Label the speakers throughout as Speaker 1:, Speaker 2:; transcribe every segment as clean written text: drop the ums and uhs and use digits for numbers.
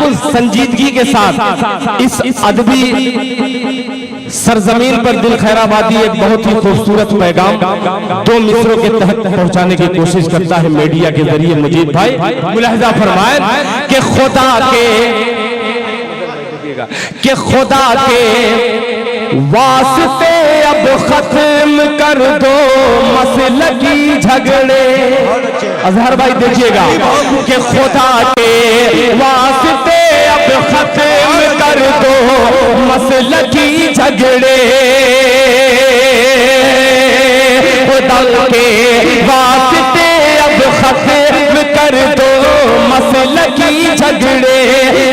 Speaker 1: बिल्कुल संजीदगी के साथ इस अदबी सरजमीन पर दिल खैराबादी एक बहुत ही खूबसूरत पैगाम 2 मिसरों के तहत पहुंचाने की कोशिश करता है मीडिया के जरिए। मुजीब भाई मुलाहिजा फरमाए कि खुदा के वास्ते अब खत्म कर दो मसलकी झगड़े। अजहर भाई देखिएगा कि खुदा के वास्ते अब खत्म कर दो मसलकी झगड़े। खुदा के वास्ते अब खत्म कर दो मसलकी झगड़े।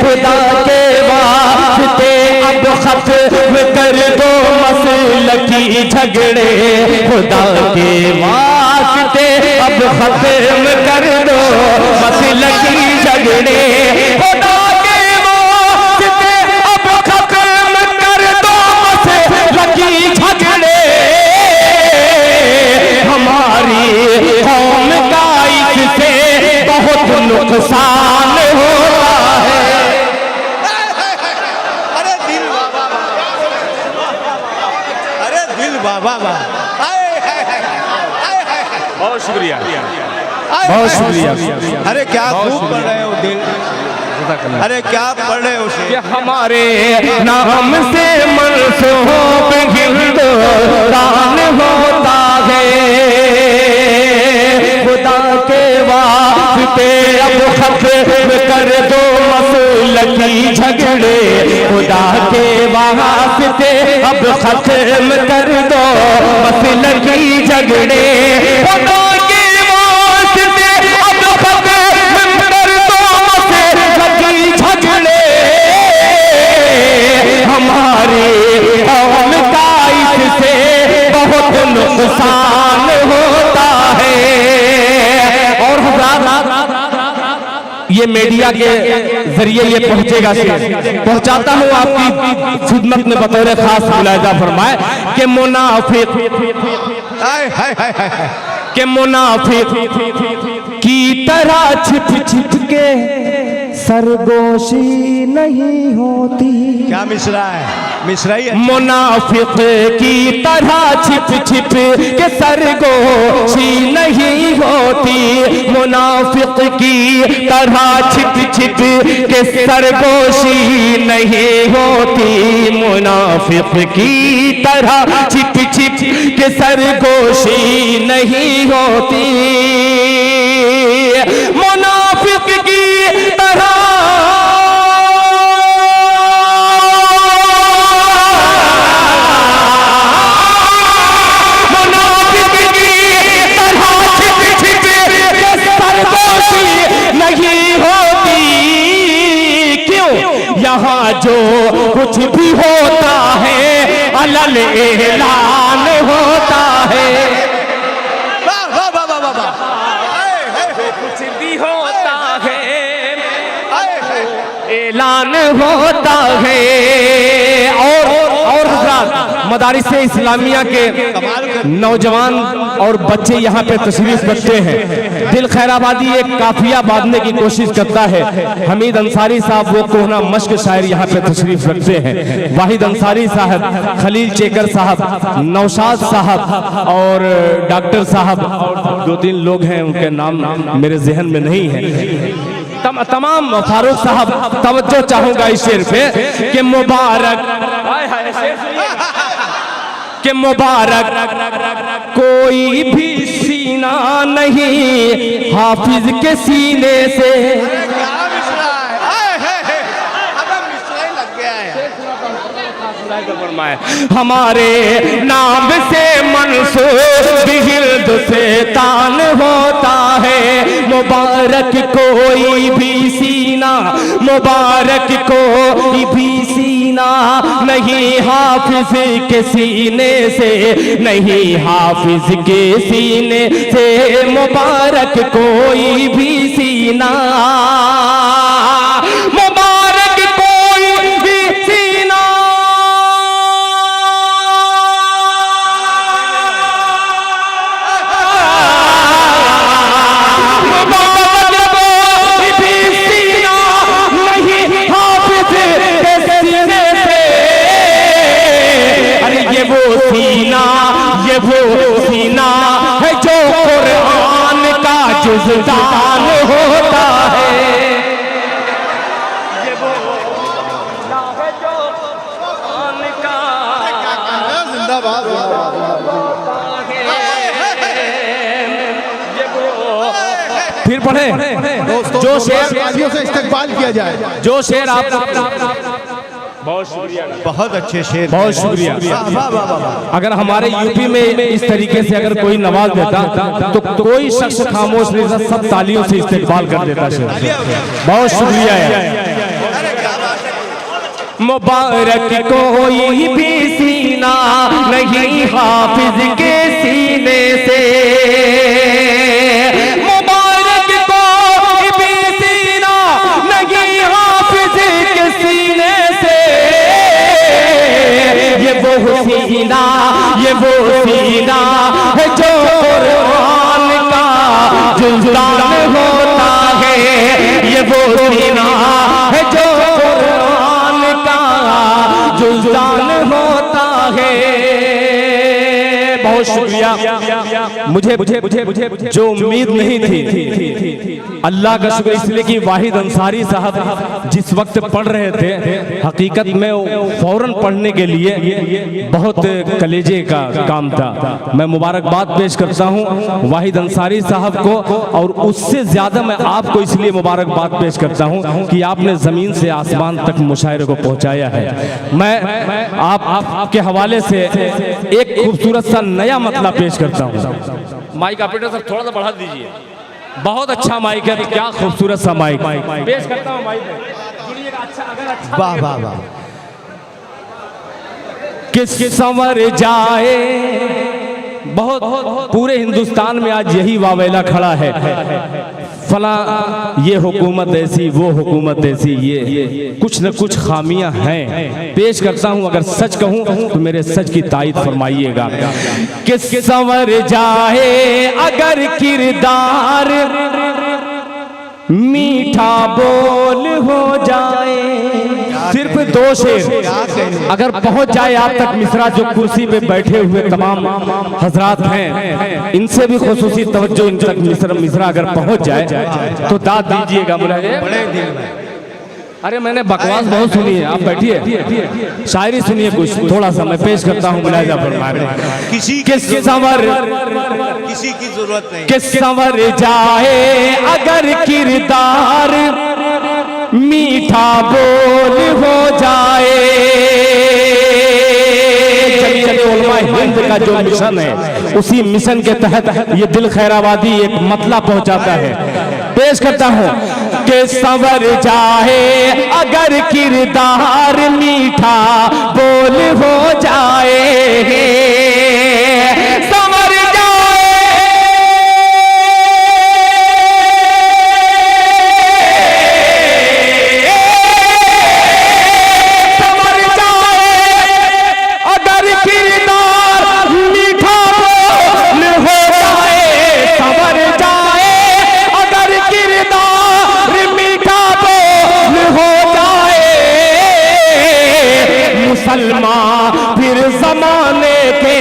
Speaker 1: खुदा के वास्ते अब खत्म कर दो मसलकी झगड़े। खुदा के वास्ते अब खत्म कर दो मसलकी झगड़े। खुदा के वास्ते अब खत्म कर दो मसलकी झगड़े। हमारी कौम का इससे बहुत नुकसान होता है। बहुत शुक्रिया, बहुत शुक्रिया।
Speaker 2: अरे क्या खूब पढ़ रहे हो दिल, अरे क्या पढ़ रहे हो
Speaker 1: कि हमारे नाम से मनसूब हिंदुस्तान होता है। खुदा के वास्ते अब खत्म कर दो मसलकी झगड़े। खुदा के वास्ते अब खत्म कर दो मसलकी झगड़े। खुदा के वास्ते अब खत्म कर दो मसलकी झगड़े। हमारी कौम का इससे बहुत नुकसान होता है। और ये मीडिया के जरिए ये पहुंचेगा, पहुंचाता हूं आपकी खिदमत में बतौर खास मुलाहिजा फरमाए कि मुनाफिक की तरह छिप छिप के सरगोशी नहीं होती।
Speaker 2: क्या मिसरा है? मिसरा ही है।
Speaker 1: मुनाफिक की तरह छिप छिप के सरगोशी नहीं होती। मुनाफिक की तरह छिप छिप के सरगोशी नहीं होती। मुनाफिक की तरह छिप छिप के सरगोशी नहीं होती। मुनाफिक की तरह नहीं होती। क्यों? यहाँ जो कुछ भी होता है अलल ऐलान होता है। कुछ भी होता है ऐलान होता है। और मदारिस इस्लामिया के नौजवान और बच्चे यहाँ पे तशरीफ रखते हैं। दिल खैराबादी एक काफिया बांधने की कोशिश करता है। हमीद अंसारी साहब वो कोहना मश्क शायर यहाँ पे तशरीफ रखते हैं। वाहिद अंसारी साहब, खलील चेकर साहब, नौशाद साहब और डॉक्टर साहब और 2-3 लोग हैं, उनके नाम मेरे जहन में नहीं है। तमाम फारूक साहब तवज्जो चाहूंगा इस शेर पे कि मुबारक कोई भी सीना नहीं हाफिज के सीने से। हमारे नाम से मंसूब हिंदुस्तान होता है। मुबारक कोई भी सीना, मुबारक कोई भी सीना नहीं हाफिज के सीने से, नहीं हाफिज के सीने से मुबारक कोई भी सीना। मुबारक कोई भी सीना जुल्तान होता है। ये वो अल्लाह है जो कुरान का
Speaker 3: जिंदाबाद
Speaker 1: फिर पढ़े
Speaker 3: दोस्तों,
Speaker 1: जो शेर
Speaker 3: तालियों से इस्तकबाल किया जाए।
Speaker 1: जो शेर आप
Speaker 2: बहुत अच्छे शेर,
Speaker 1: बहुत शुक्रिया।
Speaker 2: वाह वाह वाह वाह।
Speaker 1: अगर हमारे यूपी में इस तरीके से अगर कोई नवाज देता तो कोई शख्स खामोश नहीं था, सब तालियों से इस्तेमाल कर देता शेर। बहुत शुक्रिया है। मुबारक कोई भी सीना नहीं हाफिज के सीने से, मुबारक कोई भी सीना नहीं हाफिज के सीने से। ये वो सीना, ये वो सीना है जो कुरान का जुल्तान होता है। ये वो सीना है जो कुरान का जुल्तान होता है। बहुत शुक्रिया। मुझे जो उम्मीद नहीं थी, अल्लाह का शुक्र इसलिए कि वाहिद अंसारी साहब जिस वक्त पढ़ रहे थे, हकीकत में फौरन पढ़ने के लिए बहुत कलेजे का काम था। मैं मुबारकबाद पेश करता हूं वाहिद अंसारी साहब को, और उससे ज्यादा मैं आपको इसलिए मुबारकबाद पेश करता हूं कि आपने जमीन से आसमान तक मुशायरे को पहुंचाया है। मैं आपके हवाले से एक खूबसूरत सा नया मतला पेश करता हूं। माइक ऑपरेटर साहब थोड़ा सा बढ़ा दीजिए। बहुत अच्छा माइक है, क्या खूबसूरत सा माइक पेश करता हूं। माइक
Speaker 2: वाह वाह वाह।
Speaker 1: किस संवर जाए, बहुत पूरे हिंदुस्तान में आज यही वावेला खड़ा है, फला ये हुकूमत ऐसी, वो हुकूमत ऐसी, ये कुछ न कुछ खामियां हैं। पेश करता हूं, अगर सच कहूं तो मेरे सच की तायीद फरमाइएगा। किस संवर जाए अगर किरदार, मीठा बोल हो जाए। सिर्फ दो शेर अगर पहुंच जाए आप तक, मिश्रा जो कुर्सी पे बैठे हुए तमाम हजरात हैं, इनसे भी खुसूसी तवज्जो इन तक मिश्रा अगर पहुंच जाए तो दाद दीजिएगा। अरे मैंने बकवास बहुत सुनी है, आप बैठिए, शायरी सुनिए कुछ थोड़ा सा मैं पेश करता हूँ। मुलाजा फरमाए।
Speaker 2: किसी
Speaker 1: किस संवर,
Speaker 2: किसी की जरूरत नहीं।
Speaker 1: किस संवर जाए अगर किरदार, मीठा बोल हो जाए। हिंद का जो मिशन है, उसी मिशन के तहत ये दिल खैराबादी एक मतला पहुंचाता है। पेश करता हूं कि संवर जाए अगर किरदार, मीठा बोल हो जाए। संवर मुसलमान फिर जमाने के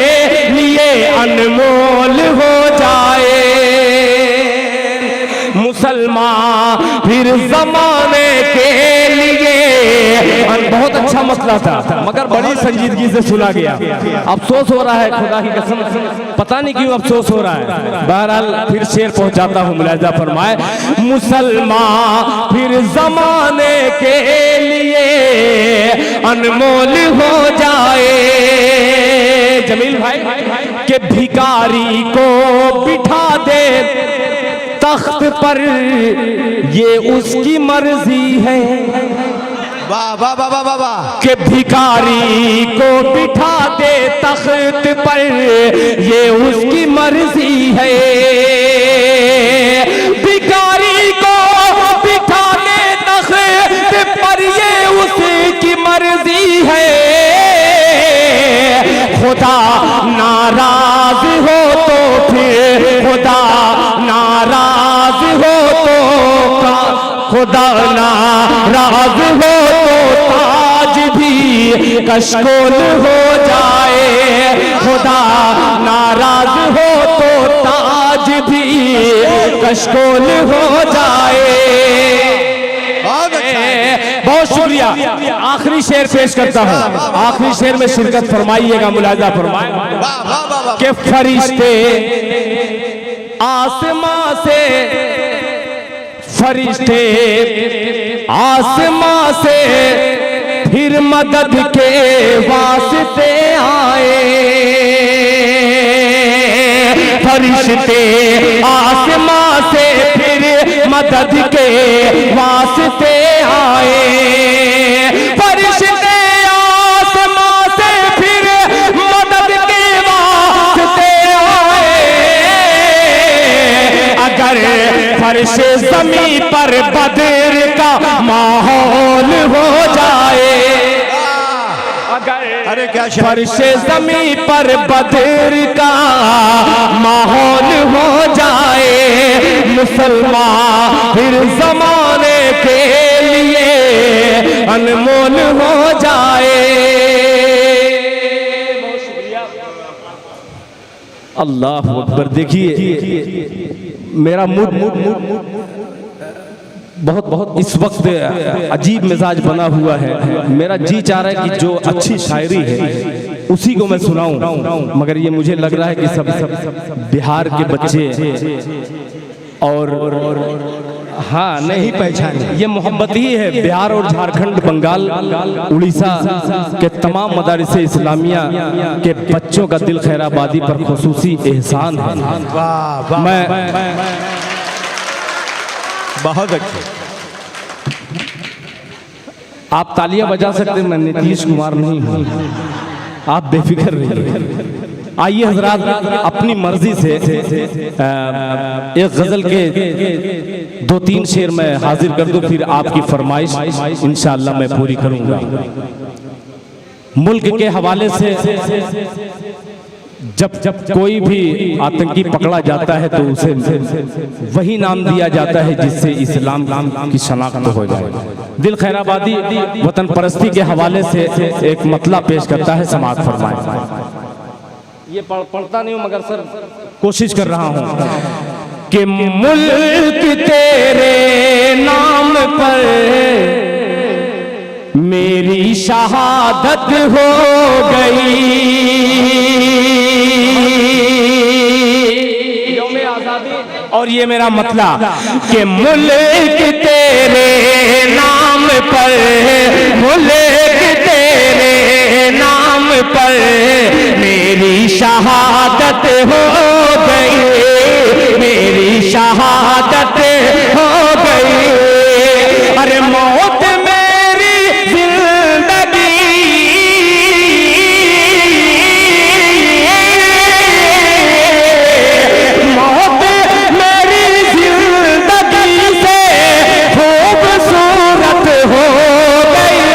Speaker 1: लिए अनमोल हो जाए। मुसलमान फिर जमाने के लिए। बहुत अच्छा मसला था मगर बड़ी संजीदगी से सुना गया। अफसोस हो रहा है, खुदा की कसम पता नहीं क्यों अफसोस हो रहा है। बहरहाल फिर शेर पहुंचाता हूं, मुलाजा फरमाए। मुसलमान फिर जमाने के लिए अनमोल हो जाए। जमील भाई के भिखारी को बिठा दे तख्त पर, ये उसकी मर्जी है।
Speaker 2: वाह वाह वाह वाह वाह।
Speaker 1: के भिखारी को बिठा दे तख्त पर, ये उसकी मर्जी है। भिखारी को बिठा दे तख्त पर, ये उसकी मर्जी है। खुदा नाराज हो तो फिर, खुदा नाराज हो तो, खुदा नाराज हो ताज भी कशकोल हो जाए। खुदा नाराज हो तो ताज भी कशकोल हो जाए।
Speaker 2: बहुत अच्छा है।
Speaker 1: बहुत शुक्रिया। आखिरी शेर पेश करता हूँ, आखिरी शेर में शिरकत फरमाइएगा, मुलाहिजा फरमाए
Speaker 2: वाह वाह वाह वाह।
Speaker 1: कि फरिश्ते आसमां से, फरिश्ते आसमां से फिर मदद के वास्ते आए। फरिश्ते आसमां से फिर मदद के वास्ते आए। फरिश्ते आसमां से फिर मदद के वास्ते आए। अगर फर्श ज़मीं पर बद्र का माहौल हो जाए,
Speaker 2: अरे क्या
Speaker 1: फर्श ज़मीं पर बद्र का माहौल हो जाए, मुसलमान फिर ज़माने के लिए अनमोल हो जाए। अल्लाह अकबर। देखिए मेरा मूड बहुत बहुत इस वक्त अजीब मिजाज बना हुआ है। मेरा जी चाह रहा है कि जो अच्छी शायरी है उसी को मैं सुनाऊं, मगर ये मुझे लग रहा है कि सब बिहार के बच्चे और हाँ नहीं पहचाने। ये मोहब्बत ही है। बिहार और झारखंड, बंगाल, उड़ीसा के तमाम मदारिस इस्लामिया के बच्चों का दिल खैराबादी पर खुसूसी एहसान है।
Speaker 2: वाह वाह।
Speaker 1: मैं
Speaker 2: बहुत अच्छे।
Speaker 1: आप तालियां बजा सकते हैं, मैं नीतीश कुमार नहीं हूं, आप बेफिक्र रहिए। आइए हजरात, अपनी मर्जी से एक गजल के 2-3 शेर मैं हाजिर कर दूं, फिर आपकी फरमाइश इंशाअल्लाह मैं पूरी करूंगा। मुल्क के हवाले से जब कोई भी आतंकी पकड़ा जाता है तो उसे वही नाम दिया जाता है जिससे इस्लाम की शनाख्त हो जाए। दिल खैराबादी वतन परस्ती के हवाले से एक मतला पेश करता है, समाअत फरमाए। ये पढ़ता नहीं हूं मगर सर कोशिश कर रहा हूं कि मुल्क तेरे नाम पर मेरी शहादत हो गई। और ये मेरा मतला कि मुल्क तेरे नाम पर, मुल्क तेरे नाम पर मेरी शहादत हो गई, मेरी शहादत हो गई। अरे मौत मेरी जिंदगी, मौत मेरी जिंदगी से खूबसूरत हो गई,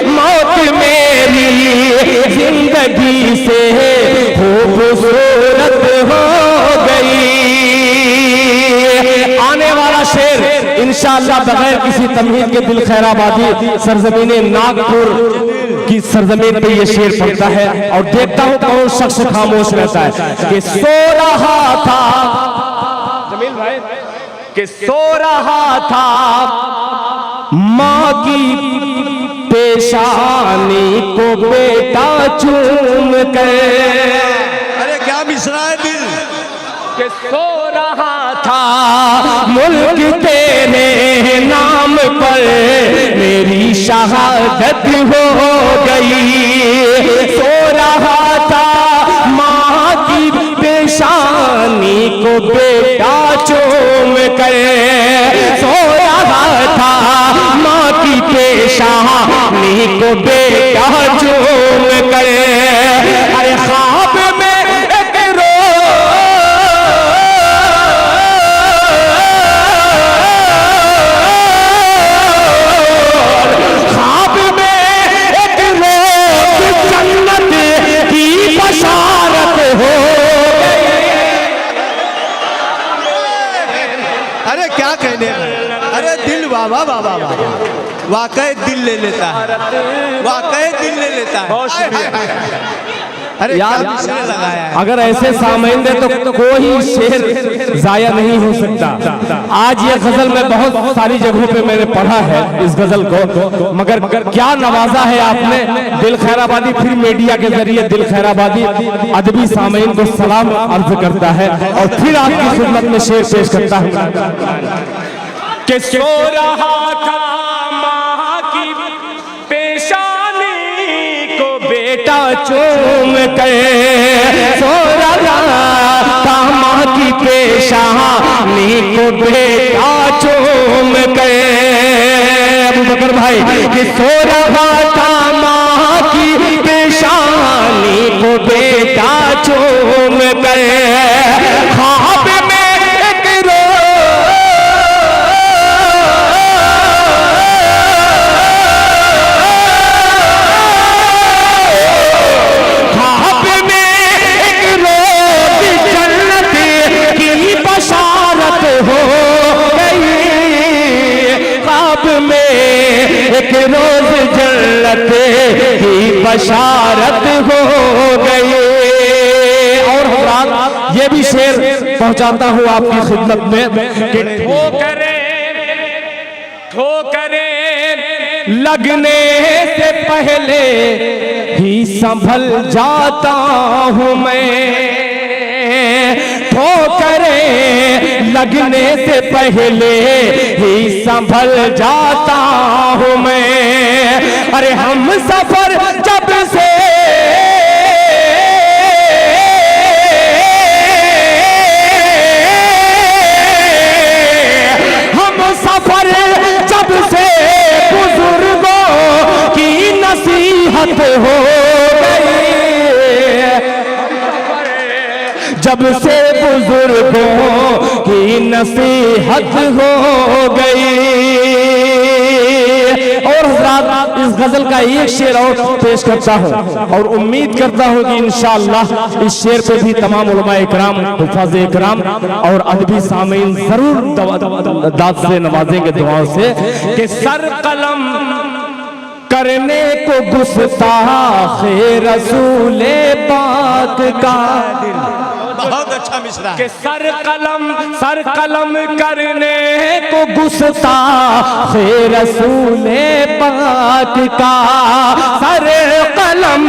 Speaker 1: मौत मेरी जिंदगी से खूबसूरत हो गई। आने वाला शेर इंशाअल्लाह बगैर किसी तमहीद के दिल खैराबादी सरजमीने नागपुर की सरजमीन पे ये शेर पढ़ता है और देखता हूं कौन शख्स खामोश रहता है कि सो रहा था, जमील भाई, कि सो रहा था माँ की पेशानी को बेटा चूम कर।
Speaker 2: अरे क्या मिसरा है दिल।
Speaker 1: कि सो रहा था मुल्क तेरे नाम पर मेरी शहादत हो गई। सो रहा था माँ की पेशानी को बेटा चूम कर, सो रहा था माँ की पेशानी को बेटा चूम कर। अरे ख्वाब में
Speaker 2: वाह वाह वाह वाह, वाकई दिल ले लेता है, वाकई दिल ले लेता है। अरे
Speaker 1: यार
Speaker 2: क्या किसने लगाया है?
Speaker 1: अगर ऐसे सामईन दे तो कोई शेर जाया नहीं हो सकता। आज ये गजल में बहुत सारी जगहों पे मैंने पढ़ा है इस गजल को, मगर क्या नवाजा है आपने। दिल खैराबादी फिर मीडिया के जरिए दिल खैराबादी अदबी सामईन को सलाम अर्ज करता है और फिर आपकी खिदमत में शेर पेश करता है कि सो रहा था माँ की पेशानी को बेटा चूम के, सो रहा था माँ की पेशानी को बेटा चूम के। अबू बकर भाई कि सो रहा था माँ की पेशानी को बेटा चूम के, ख्वाब में एक ख्वाब में एक रोज जन्नत की बशारत हो गई, ख्वाब में एक रोज जन्नत की बशारत हो गई। और हज़रात ये भी शेर पहुंचाता हूं आपकी खिदमत में कि ठोकरे लगने से पहले ही संभल जाता हूं मैं, ठोकरे लगने से पहले ही संभल जाता हूं मैं। अरे हम सफर जब से सफर जब से बुजुर्गों की नसीहत हो गई, जब से बुजुर्गों की नसीहत हो गई। और हज़रात इस गजल का एक शेर और पेश करता हूँ और उम्मीद करता हूँ कि इंशाअल्लाह इस शेर पे भी तमाम उलमा इकराम, हुफ़ाज़ इकराम और अदबी सामीन जरूर दाद से नवाजेंगे दुआओं से कि सर कलम करने को गुस्ताखे रसूले पाक का।
Speaker 2: बहुत अच्छा मिसरा है।
Speaker 1: कि सर कलम करने को गुस्ताखे रसूले पाक का, सर कलम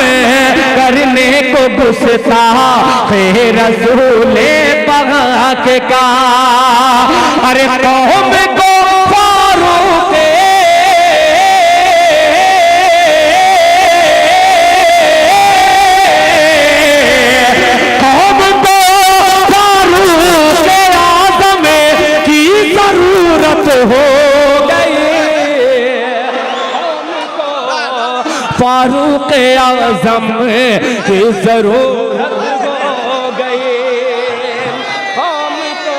Speaker 1: करने को गुस्ताखे रसूले पाक का। अरे कौम को फारूक हो गई, फारूक आज़म की जरूरत हो गई, हमको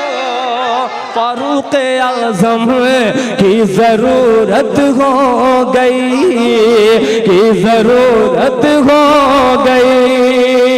Speaker 1: फारूक आज़म की जरूरत हो गई, की जरूरत हो गई।